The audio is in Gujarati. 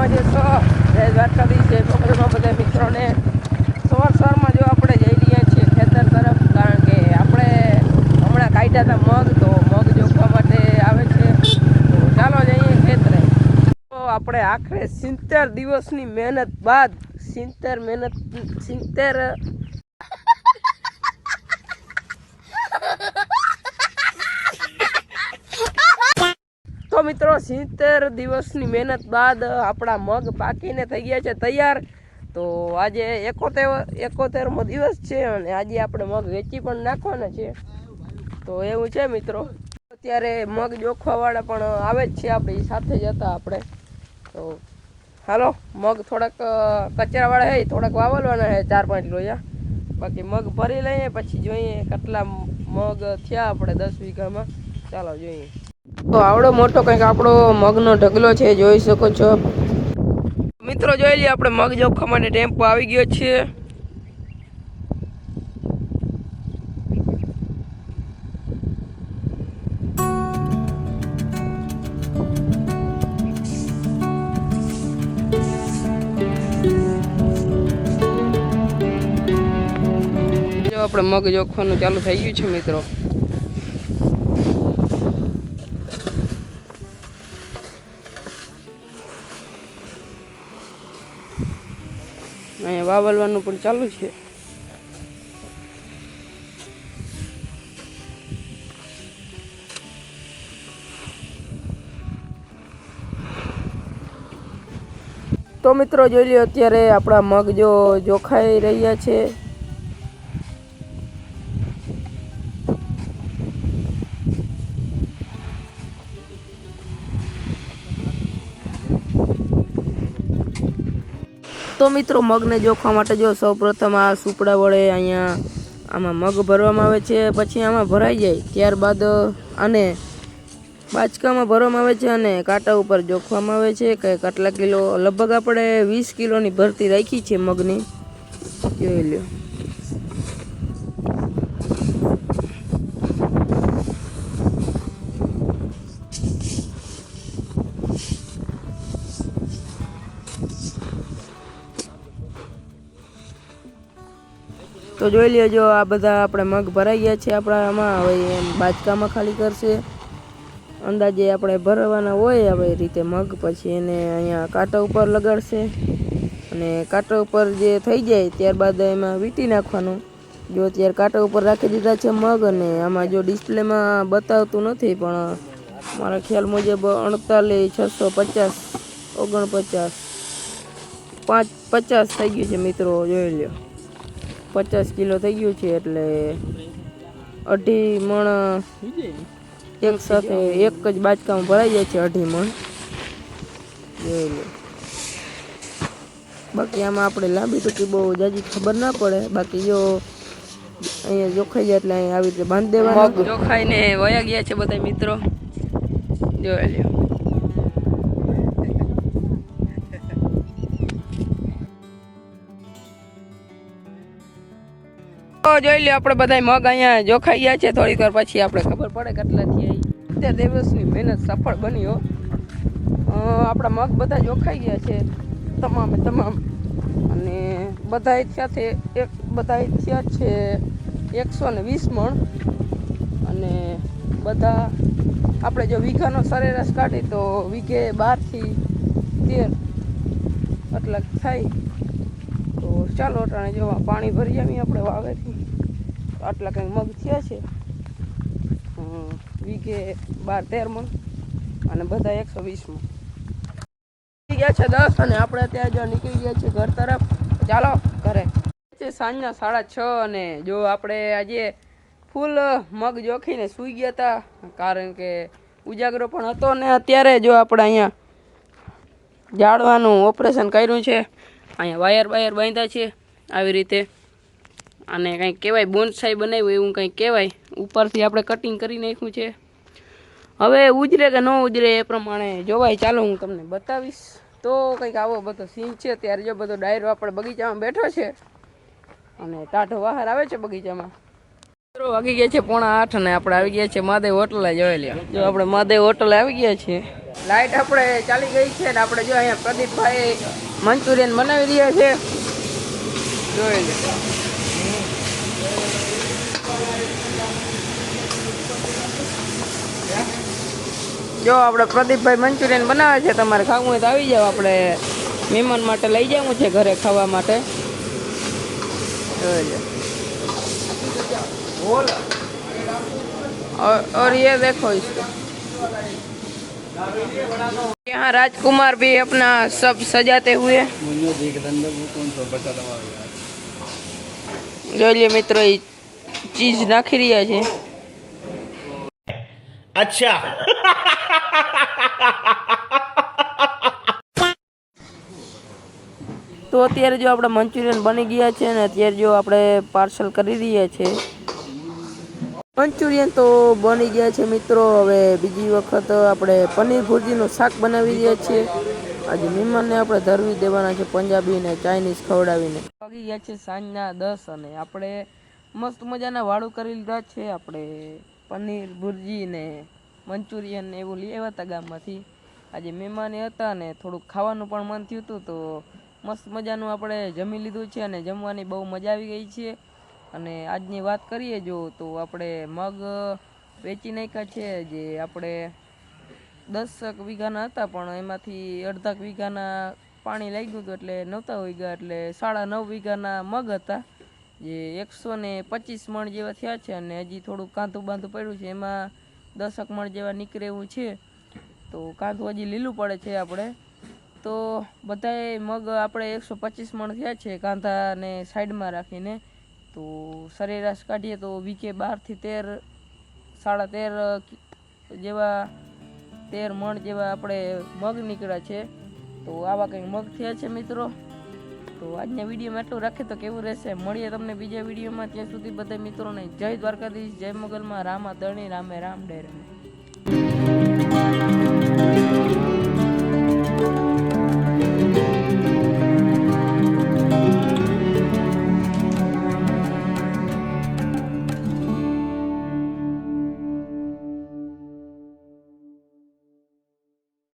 મજામાં જે છો જય દ્વારકાધીશ જય પોખરણમાં બધા મિત્રોને સવારમાં જો આપણે જઈ રહ્યા છીએ ખેતર તરફ, કારણ કે આપણે હમણાં કાઢ્યા હતા મગ, તો મગ જોખવા માટે આવે છે. તો ચાલો જઈએ ખેતરે. તો આપણે આખરે 70 દિવસની મહેનત બાદ 70 તો મિત્રો 70 દિવસની મહેનત બાદ આપણા મગ પાકીને થઈ ગયા છે તૈયાર. તો આજે 71મો દિવસ છે અને આજે આપણે મગ વેચી પણ નાખવાના છે. તો એવું છે મિત્રો. અત્યારે મગ જોખવાવાળા પણ આવે જ છે આપણી સાથે જ હતા આપણે. તો હાલો, મગ થોડાક કચરાવાળા છે, થોડાક વાવલવાના છે 4-5 લોયા. બાકી મગ ભરી લઈએ પછી જોઈએ કેટલા મગ થયા આપણે 10 વીઘામાં. ચાલો જોઈએ. તો આવડો મોટો કંઈક આપણો મગનો ઢગલો છે, જોઈ શકો છો મિત્રો. જોઈ લઈએ આપણે મગ જોખવા માટે ટેમ્પો આવી ગયો છે. આપણે મગ જોખવાનું ચાલુ થઈ ગયું છે મિત્રો. અહીંયા વાવલવાનું પણ ચાલુ છે. તો મિત્રો જોઈ લ્યો, અત્યારે આપણા મગ જો જોખાઈ રહ્યા છે. તો મિત્રો મગને જોખવા માટે જો સૌપ્રથમ આ સુપડા વડે અહીંયા આમાં મગ ભરવામાં આવે છે, પછી આમાં ભરાઈ જાય ત્યારબાદ આને બાચકામાં ભરવામાં આવે છે અને કાંટા ઉપર જોખવામાં આવે છે કે કેટલા કિલો. લગભગ આપણે 20 કિલોની ભરતી રાખી છે મગની, જોઈ લો. તો જોઈ લેજો, આ બધા આપણે મગ ભરાઈ ગયા છે આપણા આમાં. હવે એમ બાચકામાં ખાલી કરશે. અંદાજે આપણે ભરવાના હોય આવી રીતે મગ, પછી એને અહીંયા કાંટા ઉપર લગાડશે અને કાંટા ઉપર જે થઈ જાય ત્યારબાદ એમાં વીંટી નાખવાનું. જો અત્યારે કાંટા ઉપર રાખી દીધા છે મગ, અને આમાં જો ડિસ્પ્લેમાં બતાવતું નથી પણ મારા ખ્યાલ મુજબ 48, 650, 49, 50 થઈ ગયું છે મિત્રો. જોઈ લો, 50 કિલો થઈ ગયું છે, એટલે 2.5 મણ એક સાથે એક જ બાચકામાં ભરાઈ જાય છે. 2.5 મણ જોઈ લો. બાકી આમાં આપણે લાંબી ટૂંકી બહુ જાજી ખબર ના પડે. બાકી જો અહીંયા જોખાઈ જાય એટલે અહીંયા આવી રીતે બાંધી દેવાનું. મગ જોખાઈને વયા ગયા છે બધા મિત્રો, જોઈ લો. જોઈ લો, આપણે બધા મગ અહીંયા જોખાઈ ગયા છે. થોડીક વાર પછી આપણે ખબર પડે કેટલા થયા. 70 દિવસની મહેનત સફળ બની હો. આપણા મગ બધા જોખાઈ ગયા છે તમામે તમામ, અને બધા સાથે બધા થયા છે 120 મણ. અને બધા આપણે જો વીઘાનો સરેરાશ કાઢી તો વીઘે 12 થી 13 એટલા થાય. તો ચાલો અટાણે જોવા પાણી ભરી આવીએ આપણે વાવેથી. આટલા કંઈક મગ થયા છે, વીઘે 12-13 મણ અને બધા 120 મણ ગયા છે 10. અને આપણે અત્યારે જો નીકળી ગયા છીએ ઘર તરફ. ચાલો ઘરે. સાંજના 6:30 અને જો આપણે આજે ફૂલ મગ જોખીને સૂઈ ગયા હતા, કારણ કે ઉજાગરો પણ હતો ને. અત્યારે જો આપણે અહીંયા ઝાડવાનું ઓપરેશન કર્યું છે. અહીંયા વાયર બાંધ્યા છે આવી રીતે, અને કંઈક કહેવાય બોન્સાઈ બનાવ્યું એવું કંઈક કહેવાય. ઉપરથી આપણે કટિંગ કરી નાખ્યું છે. હવે ઉજરે કે ન ઉજરે એ પ્રમાણે જોવાય. ચાલો હું તમને બતાવીશ. તો કંઈક આવો બધો સીન છે. ત્યારે જો બધો ડાયરો આપણે બગીચામાં બેઠો છે અને ટાઢો બહાર આવે છે બગીચામાં. મિત્રો વાગી ગયા છે 7:45 અને આપણે આવી ગયા છે મહાદેવ હોટલે. જોઈ લ્યો, જો આપણે મહાદેવ હોટલે આવી ગયા છીએ. લાઈટ આપણે ચાલી ગઈ છે ને આપણે જો અહીંયા પ્રદીપભાઈ મંચુરિયન બનાવી રહ્યા છે. જોઈ લો, જો આપણે પ્રદીપભાઈ મંચુરિયન બનાવે છે. તમારે ખાવું હોય તો આવી જાવ. આપણે મહેમાન માટે લઈ જવું છે ઘરે ખાવા માટે. જોઈ લો, और ये देखो इसको, यहाँ राजकुमार भी अपना सब सजाते हुए. જોઈ લે મિત્રો, એ ચીઝ નાખી રહ્યા છે. अच्छा તો અત્યારે જો આપણે મંચુરિયન બની ગયા છે ને અત્યારે જો આપણે પાર્સલ કરી રહ્યા છે. મંચુરિયન તો બની ગયા છે મિત્રો. હવે બીજી વખત આપણે પનીર ભુરજીનું શાક બનાવી રહ્યા છીએ. આજે મહેમાનને આપણે ધરવી દેવાના છે પંજાબી ને ચાઇનીઝ ખવડાવીને. વાગી ગયા છે સાંજના 10 અને આપણે મસ્ત મજાના વાળું કરી લીધા છે. આપણે પનીર ભુરજી ને મંચુરિયન ને એવું લઈ આવ્યા હતા ગામમાંથી. આજે મહેમાન હતા ને થોડુંક ખાવાનું પણ મન થયું હતું તો મસ્ત મજાનું આપણે જમી લીધું છે અને જમવાની બહુ મજા આવી ગઈ છે. અને આજની વાત કરીએ જો તો આપણે મગ વેચી નાખ્યા છે. જે આપણે 10 વીઘાના હતા પણ એમાંથી અડધા વીઘાના પાણી લાગ્યું હતું એટલે નહોતા વીઘા, એટલે 9.5 વીઘાના મગ હતા જે 125 મણ જેવા થયા છે. અને હજી થોડુંક કાંધું બાંધું પડ્યું છે, એમાં 10 મણ જેવા નીકળે એવું છે. તો કાંધું હજી લીલું પડે છે આપણે. તો બધાએ મગ આપણે 125 મણ થયા છે કાંધાને સાઈડમાં રાખીને. તો સરેરાશ કાઢીએ તો વીઘે 12 થી 13, 13.5 જેવા 13 મણ જેવા આપણે મગ નીકળ્યા છે. તો આવા કંઈક મગ થયા છે મિત્રો. તો આજના વિડીયોમાં એટલું રાખીએ તો કેવું રહેશે. મળીએ તમને બીજા વિડીયોમાં. ત્યાં સુધી બધા મિત્રોને જય દ્વારકાધીશ, જય મોગલમાં, રામા દરણી, રામે રામ ડેરે.